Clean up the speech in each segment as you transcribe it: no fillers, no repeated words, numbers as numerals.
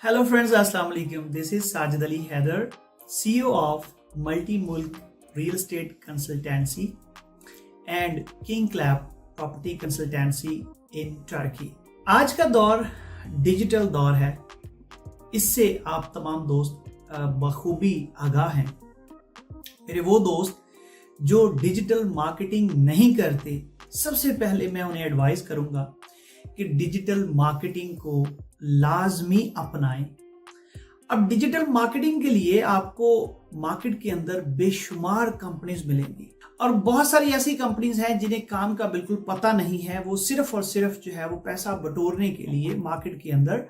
Hello friends, Assalamu alaikum. This is Sajid Ali Haider, CEO of Multi-Mulk Real Estate Consultancy and King Clap Property Consultancy in Turkey. आज का दौर digital दौर है, इससे आप तमाम दोस्त बखूबी आगाह हैं। मेरे वो दोस्त जो डिजिटल मार्केटिंग नहीं करते, सबसे पहले मैं उन्हें एडवाइस करूंगा कि डिजिटल मार्केटिंग को लाजमी अपनाएं। अब डिजिटल मार्केटिंग के लिए आपको मार्केट के अंदर बेशुमार कंपनीज मिलेंगी और बहुत सारी ऐसी कंपनीज हैं जिन्हें काम का बिल्कुल पता नहीं है। वो सिर्फ और सिर्फ जो है वो पैसा बटोरने के लिए मार्केट के अंदर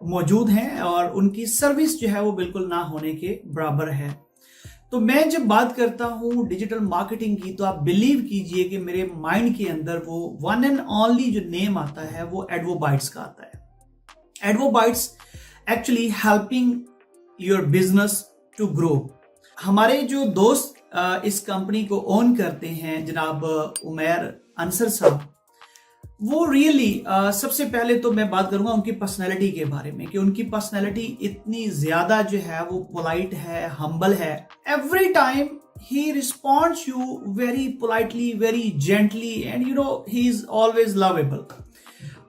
मौजूद हैं और उनकी सर्विस जो है वो बिल्कुल ना होने के बराबर है। तो मैं जब बात करता हूं डिजिटल मार्केटिंग की, तो आप बिलीव कीजिए कि मेरे माइंड के अंदर वो वन एंड ओनली जो नेम आता है वो एडवोबाइट्स का आता है। Advobytes actually helping your business to grow. हमारे जो दोस्त इस कंपनी को ओन करते हैं जनाब उमैर अंसर साहब, वो रियली सबसे पहले तो मैं बात करूंगा उनकी पर्सनैलिटी के बारे में कि उनकी पर्सनैलिटी इतनी ज्यादा जो है वो पोलाइट है, हम्बल है। Every time he responds you very politely, very gently and you know he is always lovable.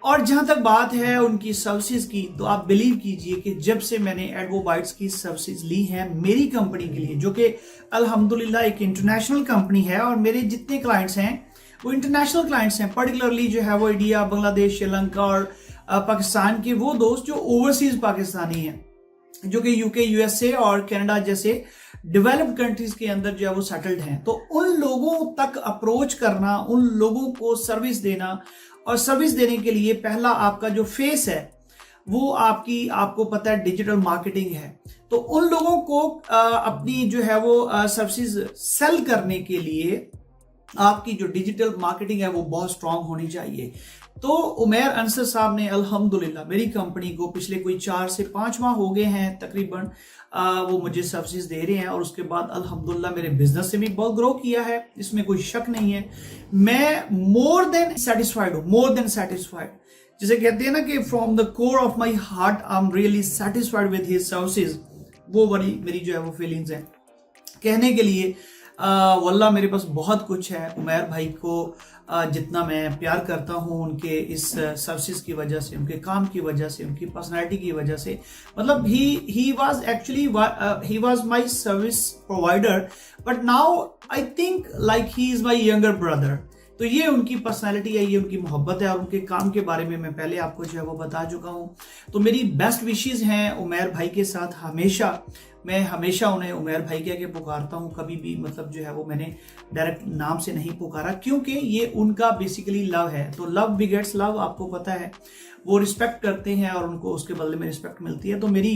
और जहां तक बात है उनकी सर्विसेज की, तो आप बिलीव कीजिए कि जब से मैंने एडवोबाइट्स की सर्विसेज ली हैं मेरी कंपनी के लिए, जो कि अल्हम्दुलिल्लाह एक इंटरनेशनल कंपनी है और मेरे जितने क्लाइंट्स हैं वो इंटरनेशनल क्लाइंट्स हैं, पर्टिकुलरली जो है वो इंडिया, बांग्लादेश, श्रीलंका और पाकिस्तान के वो दोस्त जो ओवरसीज पाकिस्तानी हैं, जो कि यूके, यूएसए और कनाडा जैसे डेवलप्ड कंट्रीज के अंदर जो है वो सेटल्ड हैं। तो उन लोगों तक अप्रोच करना, उन लोगों को सर्विस देना, और सर्विस देने के लिए पहला आपका जो फेस है वो आपको पता है डिजिटल मार्केटिंग है। तो उन लोगों को अपनी जो है वो सर्विसेज सेल करने के लिए आपकी जो डिजिटल मार्केटिंग है वो बहुत स्ट्रांग होनी चाहिए। तो उमैर अंसर साहब ने अल्हम्दुलिल्लाह मेरी कंपनी को पिछले कोई 4 से 5 माह हो गए हैं तकरीबन, वो मुझे सर्विसेज दे रहे हैं और उसके बाद अल्हम्दुलिल्लाह मेरे बिजनेस से भी बहुत ग्रो किया है, इसमें कोई शक नहीं है। मैं मोर देन सेटिस्फाइड हूं, मोर देन सेटिस्फाइड। जिसे कहते हैं ना कि from the core of my heart I am really satisfied with his services. वो वाली मेरी जो है वो फीलिंग्स है। कहने के लिए वल्लाह मेरे पास बहुत कुछ है। उमैर भाई को जितना मैं प्यार करता हूं उनके इस सर्विसेज की वजह से, उनके काम की वजह से, उनकी पर्सनालिटी की वजह से, मतलब he was actually he was my service provider, but now I think like he is my younger brother. तो ये उनकी पर्सनालिटी है, ये उनकी मोहब्बत है और उनके काम के बारे में मैं पहले आपको जो है वो बता चुका हूं। तो मेरी बेस्ट विशेस हैं उमैर भाई के साथ। हमेशा मैं उन्हें उमैर भाई कह के पुकारता हूं, कभी भी मतलब जो है वो मैंने डायरेक्ट नाम से नहीं पुकारा, क्योंकि ये उनका बेसिकली लव है। तो लव बिगेट्स लव, आपको पता है। वो रिस्पेक्ट करते हैं और उनको उसके बदले में रिस्पेक्ट मिलती है। तो मेरी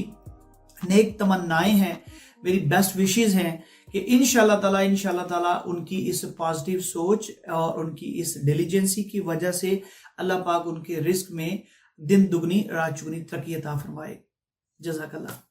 नेक तमन्नाएं हैं, मेरी बेस्ट विशेस हैं कि इंशाल्लाह ताला उनकी इस पॉजिटिव सोच और उनकी इस डिलीजेंसी की वजह से अल्लाह पाक उनके रिस्क में दिन दुगनी रात चुगनी तरक्की अता फरमाए। जज़ाकल्लाह।